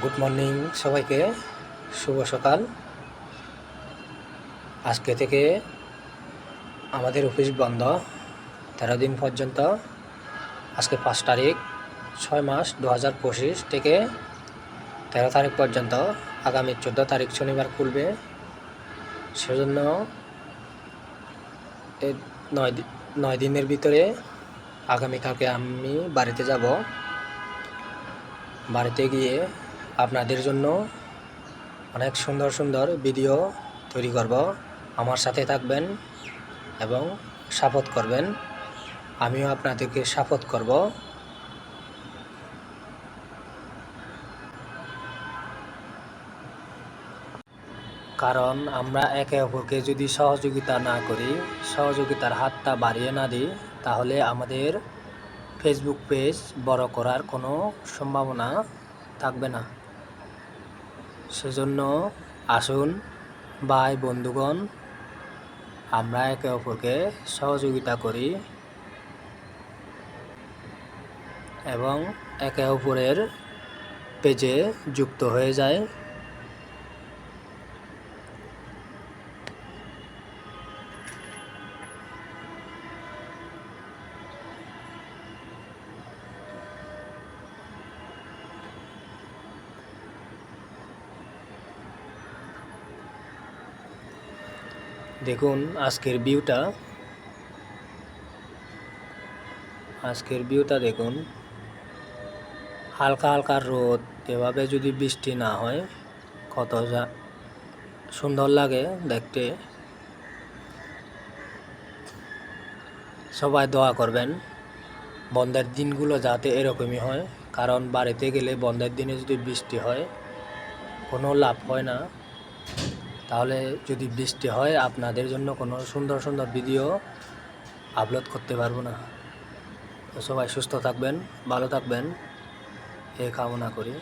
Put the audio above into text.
Good morning সবাইকে, শুভ সকাল। আজকে থেকে আমাদের অফিস বন্ধ 13 দিন পর্যন্ত। আজকে 5 তারিখ 6 মাস 2025 থেকে 13 তারিখ পর্যন্ত। আগামী 14 তারিখ শনিবার খুলবে। সেজন্য এই 9 দিনের ভিতরে আগামীকালকে আমি বাড়িতে যাব। বাড়িতে গিয়ে আপনাদের জন্য অনেক সুন্দর সুন্দর ভিডিও তৈরি করব। আমার সাথে থাকবেন এবং সাপোর্ট করবেন। আমিও আপনাদেরকে সাপোর্ট করব। কারণ আমরা একে অপরকে যদি সহযোগিতা না করি, সহযোগিতার হাতটা বাড়িয়ে না দিই, তাহলে আমাদের ফেসবুক পেজ বড় করার কোনো সম্ভাবনা থাকবে না। সেজন্য আসুন ভাই বন্ধুগণ, আমরা একে অপরকে সহযোগিতা করি এবং একে অপরের পেজে যুক্ত হয়ে যায়। দেখুন আজকের ভিউটা দেখুন। হালকা হালকা রোদ, এভাবে যদি বৃষ্টি না হয় কত সুন্দর লাগে দেখতে। সবাই দোয়া করবেন বন্ধের দিনগুলো যাতে এরকমই হয়, কারণ বাড়িতে গেলে বন্ধের দিনে যদি বৃষ্টি হয় কোনো লাভ হয় না। তাহলে যদি বৃষ্টি হয় আপনাদের জন্য কোনো সুন্দর সুন্দর ভিডিও আপলোড করতে পারবো না। তো সবাই সুস্থ থাকবেন, ভালো থাকবেন, এই কামনা করি।